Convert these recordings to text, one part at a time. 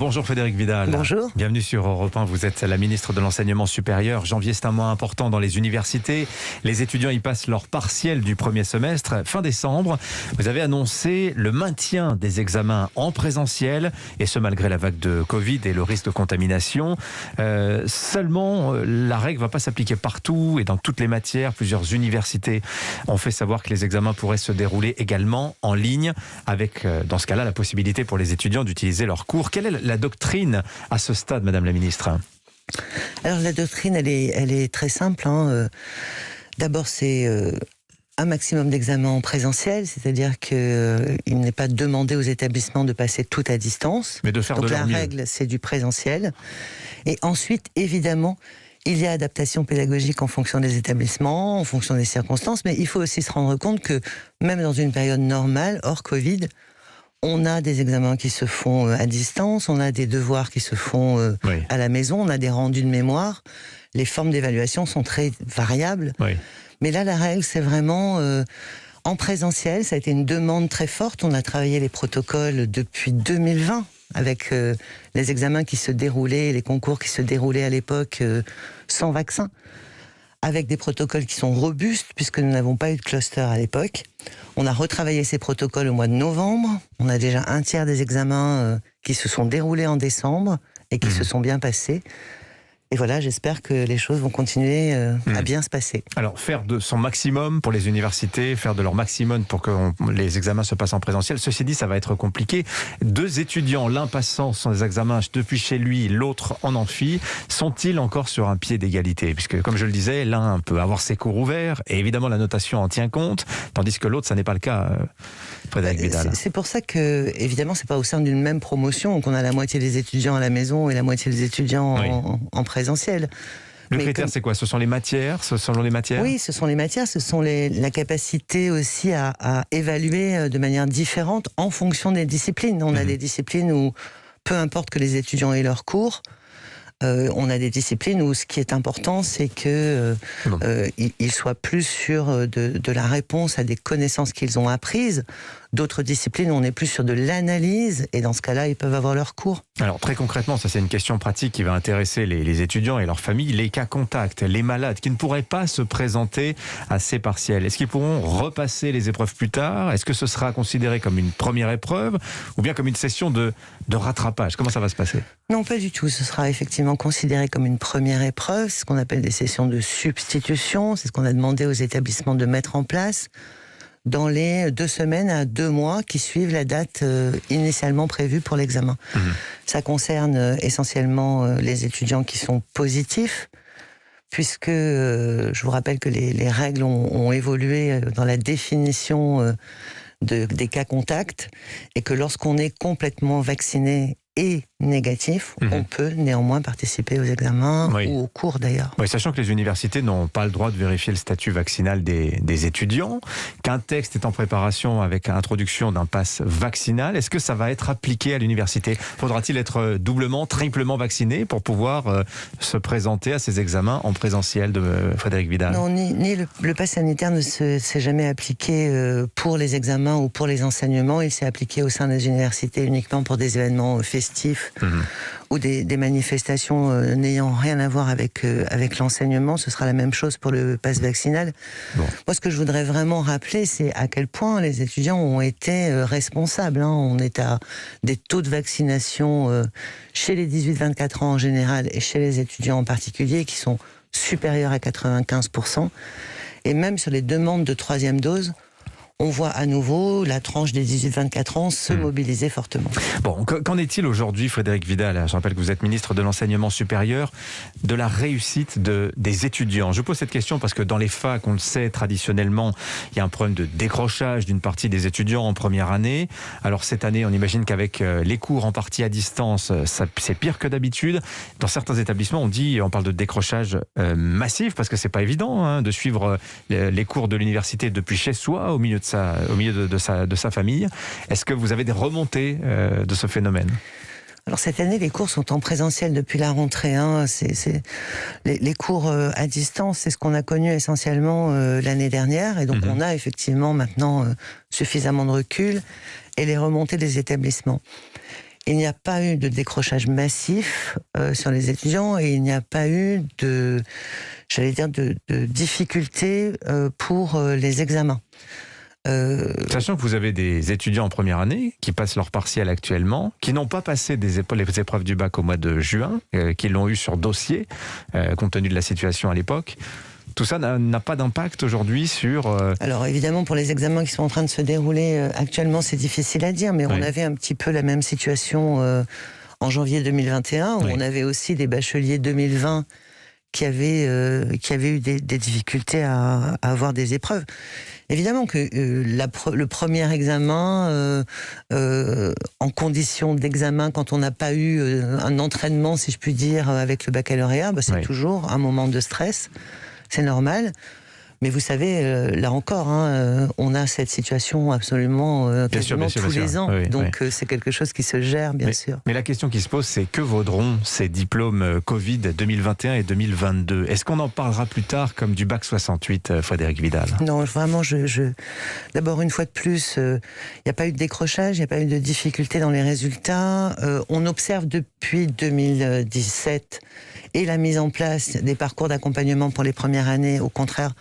Bonjour Frédérique Vidal. Bonjour. Bienvenue sur Europe 1. Vous êtes la ministre de l'Enseignement supérieur. Janvier, c'est un mois important dans les universités. Les étudiants y passent leur partiel du premier semestre. Fin décembre, vous avez annoncé le maintien des examens en présentiel, et ce malgré la vague de Covid et le risque de contamination. Seulement, la règle ne va pas s'appliquer partout et dans toutes les matières. Plusieurs universités ont fait savoir que les examens pourraient se dérouler également en ligne, avec, dans ce cas-là, la possibilité pour les étudiants d'utiliser leurs cours. Quelle est la doctrine à ce stade, Madame la Ministre? Alors la doctrine, elle est très simple. D'abord, c'est un maximum d'examens en présentiel, c'est-à-dire qu'il n'est pas demandé aux établissements de passer tout à distance. Mais de faire Donc de leur mieux. la règle, c'est du présentiel. Et ensuite, évidemment, il y a adaptation pédagogique en fonction des établissements, en fonction des circonstances, mais il faut aussi se rendre compte que même dans une période normale, hors Covid, on a des examens qui se font à distance, on a des devoirs qui se font à la maison, on a des rendus de mémoire. Les formes d'évaluation sont très variables. Oui. Mais là, la règle, c'est vraiment en présentiel. Ça a été une demande très forte. On a travaillé les protocoles depuis 2020 avec les examens qui se déroulaient, les concours qui se déroulaient à l'époque sans vaccin, avec des protocoles qui sont robustes, puisque nous n'avons pas eu de cluster à l'époque. On a retravaillé ces protocoles au mois de novembre. On a déjà un tiers des examens qui se sont déroulés en décembre et qui se sont bien passés. Et voilà, j'espère que les choses vont continuer à bien se passer. Alors, faire de son maximum pour les universités, faire de leur maximum pour que les examens se passent en présentiel. Ceci dit, ça va être compliqué. Deux étudiants, l'un passant son examen depuis chez lui, l'autre en amphi, sont-ils encore sur un pied d'égalité? Puisque, comme je le disais, l'un peut avoir ses cours ouverts, et évidemment la notation en tient compte, tandis que l'autre, ça n'est pas le cas, Frédérique Vidal. C'est pour ça que, évidemment, c'est pas au sein d'une même promotion qu'on a la moitié des étudiants à la maison et la moitié des étudiants en présentiel. Le critère, c'est quoi? Ce sont les matières? Ce sont les matières? Oui, ce sont les matières, ce sont la capacité aussi à évaluer de manière différente en fonction des disciplines. On a des disciplines où, peu importe que les étudiants aient leurs cours, on a des disciplines où ce qui est important, c'est que ils soient plus sûrs de la réponse à des connaissances qu'ils ont apprises. D'autres disciplines, on est plus sur de l'analyse, et dans ce cas-là, ils peuvent avoir leurs cours. Alors, très concrètement, ça c'est une question pratique qui va intéresser les étudiants et leurs familles. Les cas contacts, les malades qui ne pourraient pas se présenter à ces partiels, est-ce qu'ils pourront repasser les épreuves plus tard? Est-ce que ce sera considéré comme une première épreuve ou bien comme une session de rattrapage? Comment ça va se passer? Non, pas du tout. Ce sera effectivement considéré comme une première épreuve. C'est ce qu'on appelle des sessions de substitution. C'est ce qu'on a demandé aux établissements de mettre en place dans les 2 semaines à 2 mois qui suivent la date initialement prévue pour l'examen. Ça concerne essentiellement les étudiants qui sont positifs, puisque je vous rappelle que les règles ont évolué dans la définition des cas contacts, et que lorsqu'on est complètement vacciné et négatif, on peut néanmoins participer aux examens ou aux cours d'ailleurs. Oui, sachant que les universités n'ont pas le droit de vérifier le statut vaccinal des étudiants, qu'un texte est en préparation avec l'introduction d'un pass vaccinal. Est-ce que ça va être appliqué à l'université? Faudra-t-il être doublement, triplement vacciné pour pouvoir se présenter à ces examens en présentiel, de Frédérique Vidal? Non, ni le pass sanitaire ne s'est jamais appliqué pour les examens ou pour les enseignements. Il s'est appliqué au sein des universités uniquement pour des événements festifs ou des manifestations n'ayant rien à voir avec l'enseignement. Ce sera la même chose pour le pass vaccinal. Moi, ce que je voudrais vraiment rappeler, c'est à quel point les étudiants ont été responsables. On est à des taux de vaccination chez les 18-24 ans en général et chez les étudiants en particulier qui sont supérieurs à 95%. Et même sur les demandes de 3e dose, on voit à nouveau la tranche des 18-24 ans se mobiliser fortement. Bon, qu'en est-il aujourd'hui, Frédérique Vidal? Je rappelle que vous êtes ministre de l'Enseignement supérieur, de la réussite des étudiants. Je pose cette question parce que dans les facs, on le sait, traditionnellement, il y a un problème de décrochage d'une partie des étudiants en première année. Alors cette année, on imagine qu'avec les cours en partie à distance, c'est pire que d'habitude. Dans certains établissements, on parle de décrochage massif, parce que c'est pas évident de suivre les cours de l'université depuis chez soi, au milieu de sa famille. Est-ce que vous avez des remontées de ce phénomène? Alors cette année, les cours sont en présentiel depuis la rentrée. Les cours à distance, c'est ce qu'on a connu essentiellement l'année dernière. Et donc on a effectivement maintenant suffisamment de recul et les remontées des établissements. Il n'y a pas eu de décrochage massif sur les étudiants et il n'y a pas eu de difficultés pour les examens. Sachant que vous avez des étudiants en première année qui passent leur partiel actuellement, qui n'ont pas passé les épreuves du bac au mois de juin, qui l'ont eu sur dossier, compte tenu de la situation à l'époque. Tout ça n'a pas d'impact aujourd'hui sur... Alors évidemment, pour les examens qui sont en train de se dérouler actuellement, c'est difficile à dire, mais on avait un petit peu la même situation en janvier 2021, où on avait aussi des bacheliers 2020 qui avaient eu des difficultés à avoir des épreuves. Évidemment que le premier examen, en condition d'examen, quand on n'a pas eu un entraînement, si je puis dire, avec le baccalauréat, c'est toujours un moment de stress. C'est normal. Mais vous savez, là encore, on a cette situation absolument quasiment tous les ans. Oui, donc c'est quelque chose qui se gère, bien sûr. Mais la question qui se pose, c'est que vaudront ces diplômes Covid 2021 et 2022 ? Est-ce qu'on en parlera plus tard comme du bac 68, Frédérique Vidal ? Non, vraiment, d'abord, une fois de plus, il n'y a pas eu de décrochage, il n'y a pas eu de difficulté dans les résultats. On observe depuis 2017 et la mise en place des parcours d'accompagnement pour les premières années, au contraire,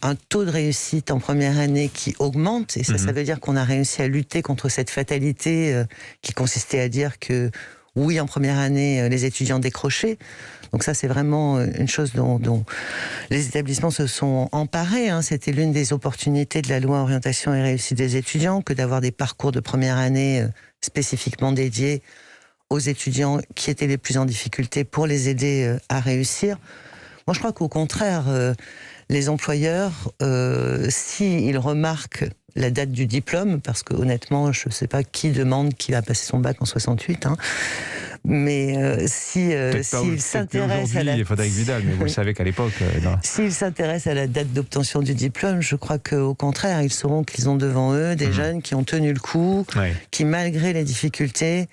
un taux de réussite en première année qui augmente, et ça veut dire qu'on a réussi à lutter contre cette fatalité qui consistait à dire que oui, en première année, les étudiants décrochaient. Donc ça, c'est vraiment une chose dont les établissements se sont emparés. C'était l'une des opportunités de la loi orientation et réussite des étudiants, que d'avoir des parcours de première année spécifiquement dédiés aux étudiants qui étaient les plus en difficulté pour les aider à réussir. Moi, je crois qu'au contraire, les employeurs, s'ils remarquent la date du diplôme, parce que honnêtement, je ne sais pas qui demande qui va passer son bac en 68, mais s'ils s'intéressent à la... Frédérique Vidal, mais vous le savez qu'à l'époque... S'ils s'intéressent à la date d'obtention du diplôme, je crois qu'au contraire, ils sauront qu'ils ont devant eux des jeunes qui ont tenu le coup, qui malgré les difficultés,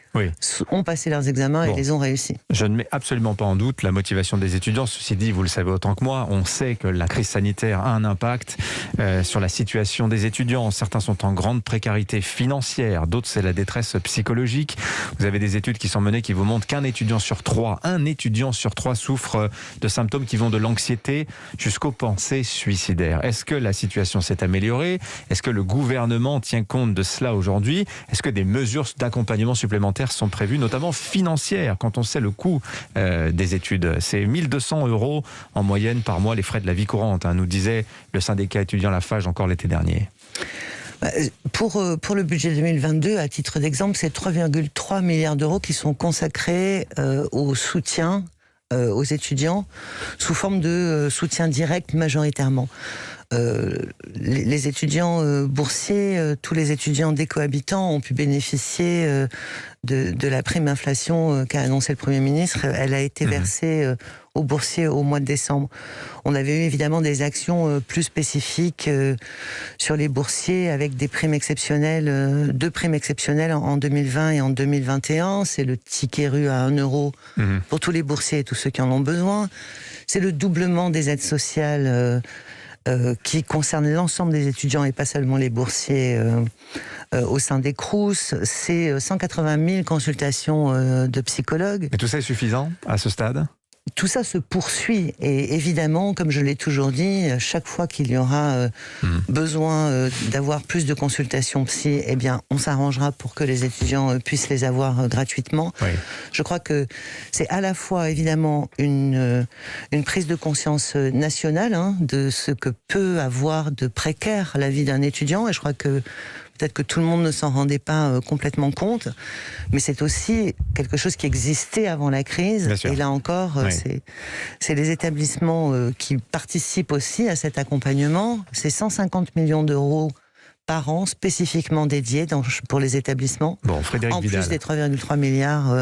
ont passé leurs examens et les ont réussis. Je ne mets absolument pas en doute la motivation des étudiants. Ceci dit, vous le savez autant que moi, on sait que la crise sanitaire a un impact sur la situation des étudiants. Certains sont en grande précarité financière, d'autres c'est la détresse psychologique. Vous avez des études qui sont menées qui vous montrent qu'un étudiant sur trois souffre de symptômes qui vont de l'anxiété jusqu'aux pensées suicidaires. Est-ce que la situation s'est améliorée ? Est-ce que le gouvernement tient compte de cela aujourd'hui ? Est-ce que des mesures d'accompagnement supplémentaires sont prévues, notamment financières, quand on sait le coût des études ? C'est 1 200 € en moyenne par mois les frais de la vie courante, nous disait le syndicat étudiant Lafage encore l'été dernier. Pour le budget 2022, à titre d'exemple, c'est 3,3 milliards d'euros qui sont consacrés au soutien aux étudiants sous forme de soutien direct majoritairement. Les étudiants boursiers, tous les étudiants décohabitants ont pu bénéficier de la prime inflation qu'a annoncé le Premier ministre. Elle a été versée aux boursiers au mois de décembre. On avait eu évidemment des actions plus spécifiques sur les boursiers avec des primes exceptionnelles, 2 primes exceptionnelles en 2020 et en 2021. C'est le ticket rue à 1 € pour tous les boursiers et tous ceux qui en ont besoin. C'est le doublement des aides sociales qui concerne l'ensemble des étudiants et pas seulement les boursiers au sein des Crous. C'est 180 000 consultations de psychologues. Et tout ça est suffisant à ce stade ? Tout ça se poursuit et évidemment, comme je l'ai toujours dit, chaque fois qu'il y aura besoin d'avoir plus de consultations psy, eh bien, on s'arrangera pour que les étudiants puissent les avoir gratuitement. Je crois que c'est à la fois évidemment une prise de conscience nationale de ce que peut avoir de précaire la vie d'un étudiant, et je crois que peut-être que tout le monde ne s'en rendait pas complètement compte, mais c'est aussi quelque chose qui existait avant la crise. Et là encore, c'est les établissements qui participent aussi à cet accompagnement. C'est 150 millions d'euros par an spécifiquement dédiés pour les établissements, Frédérique en Vidal. plus des 3,3 milliards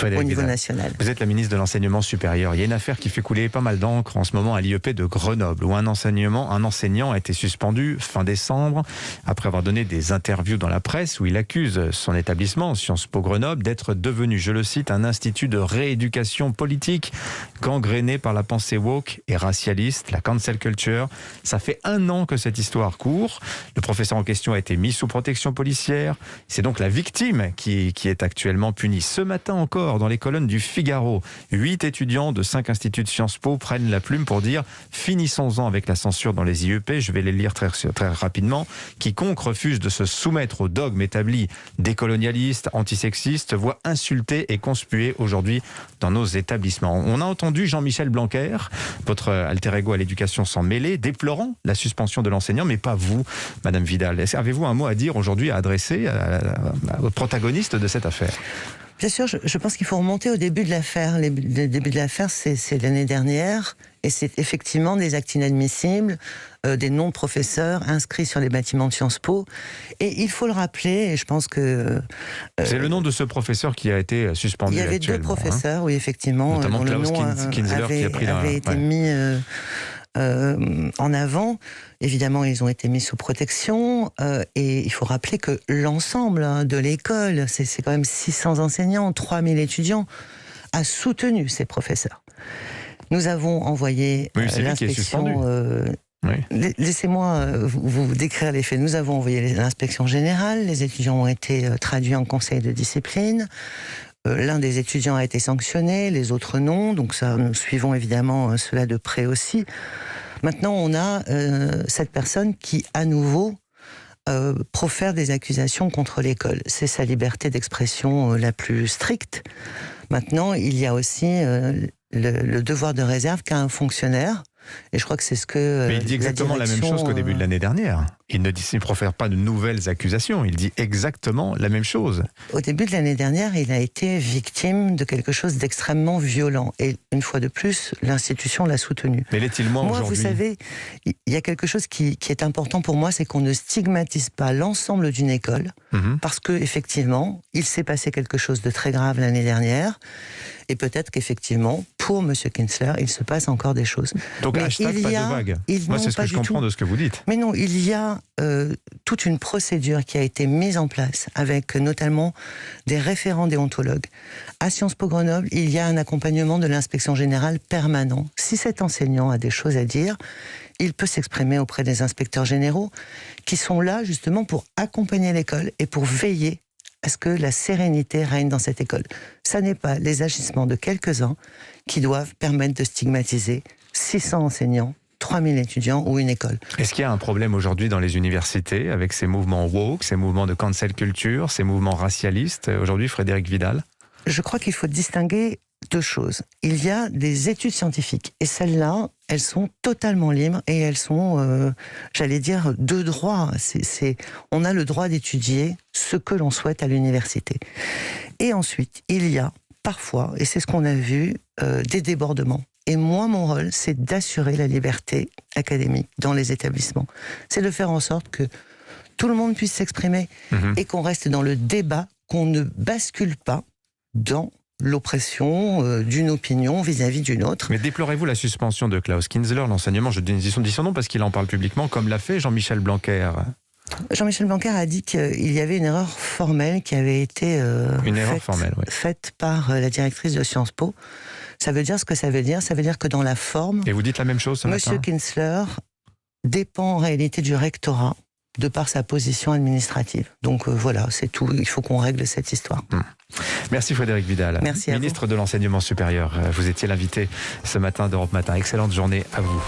au niveau Vidal, national. Vous êtes la ministre de l'Enseignement supérieur. Il y a une affaire qui fait couler pas mal d'encre en ce moment à l'IEP de Grenoble, où un enseignant a été suspendu fin décembre après avoir donné des interviews dans la presse où il accuse son établissement, Sciences Po Grenoble, d'être devenu, je le cite, un institut de rééducation politique gangréné par la pensée woke et racialiste, la cancel culture. Ça fait 1 an que cette histoire court. Le professeur en question a été mis sous protection policière. C'est donc la victime qui est actuellement punie. Ce matin encore, dans les colonnes du Figaro, 8 étudiants de 5 instituts de Sciences Po prennent la plume pour dire « Finissons-en avec la censure dans les IEP ». Je vais les lire très rapidement. « Quiconque refuse de se soumettre aux dogmes établis décolonialistes, antisexistes, voit insulter et conspuer aujourd'hui dans nos établissements ». On a entendu Jean-Michel Blanquer, votre alter ego à l'éducation sans mêler, déplorant la suspension de l'enseignant, mais pas vous, Madame Vidal. Avez-vous un mot à dire aujourd'hui, à adresser aux protagonistes de cette affaire ? Bien sûr, je pense qu'il faut remonter au début de l'affaire. Le début de l'affaire, c'est l'année dernière, et c'est effectivement des actes inadmissibles, des noms de professeurs inscrits sur les bâtiments de Sciences Po. Et il faut le rappeler, et je pense que... c'est le nom de ce professeur qui a été suspendu. Il y avait 2 professeurs, oui, effectivement, notamment dont le Klaus nom Kinsler qui a pris avait été mis en avant. Évidemment, ils ont été mis sous protection, et il faut rappeler que l'ensemble de l'école, c'est quand même 600 enseignants, 3000 étudiants, a soutenu ces professeurs. Nous avons envoyé l'inspection... Oui. Laissez-moi vous décrire les faits. Nous avons envoyé l'inspection générale, les étudiants ont été traduits en conseil de discipline. L'un des étudiants a été sanctionné, les autres non, donc ça, nous suivons évidemment cela de près aussi. Maintenant, on a cette personne qui, à nouveau, profère des accusations contre l'école. C'est sa liberté d'expression la plus stricte. Maintenant, il y a aussi le devoir de réserve qu'a un fonctionnaire. Et je crois que c'est ce que... Mais il dit exactement la même chose qu'au début de l'année dernière. Il ne profère pas de nouvelles accusations, il dit exactement la même chose. Au début de l'année dernière, il a été victime de quelque chose d'extrêmement violent. Et une fois de plus, l'institution l'a soutenu. Mais l'est-il moins aujourd'hui ? Moi, vous savez, il y a quelque chose qui est important pour moi, c'est qu'on ne stigmatise pas l'ensemble d'une école, parce qu'effectivement, il s'est passé quelque chose de très grave l'année dernière, et peut-être qu'effectivement, pour M. Kinsler, il se passe encore des choses. Donc, hashtag pas de vague. Moi, c'est ce que je comprends de ce que vous dites. Mais non, il y a toute une procédure qui a été mise en place, avec notamment des référents déontologues. À Sciences Po Grenoble, il y a un accompagnement de l'inspection générale permanent. Si cet enseignant a des choses à dire, il peut s'exprimer auprès des inspecteurs généraux, qui sont là justement pour accompagner l'école et pour veiller à ce que la sérénité règne dans cette école. Ça n'est pas les agissements de quelques-uns qui doivent permettre de stigmatiser 600 enseignants, 3000 étudiants ou une école. Est-ce qu'il y a un problème aujourd'hui dans les universités avec ces mouvements woke, ces mouvements de cancel culture, ces mouvements racialistes aujourd'hui, Frédérique Vidal ? Je crois qu'il faut distinguer 2 choses. Il y a des études scientifiques, et celles-là, elles sont totalement libres, et elles sont, j'allais dire, de droit. On a le droit d'étudier ce que l'on souhaite à l'université. Et ensuite, il y a parfois, et c'est ce qu'on a vu, des débordements. Et moi, mon rôle, c'est d'assurer la liberté académique dans les établissements. C'est de faire en sorte que tout le monde puisse s'exprimer, et qu'on reste dans le débat, qu'on ne bascule pas dans l'oppression d'une opinion vis-à-vis d'une autre. Mais déplorez-vous la suspension de Klaus Kinsler, l'enseignement, je dis son nom parce qu'il en parle publiquement, comme l'a fait Jean-Michel Blanquer. Jean-Michel Blanquer a dit qu'il y avait une erreur formelle qui avait été faite par la directrice de Sciences Po. Ça veut dire ce que ça veut dire. Ça veut dire que dans la forme... Et vous dites la même chose ce matin ? Monsieur Kinsler dépend en réalité du rectorat, de par sa position administrative. Donc voilà, c'est tout. Il faut qu'on règle cette histoire. Merci Frédérique Vidal. Merci à vous. Ministre de l'Enseignement supérieur. Vous étiez l'invité ce matin d'Europe Matin. Excellente journée à vous.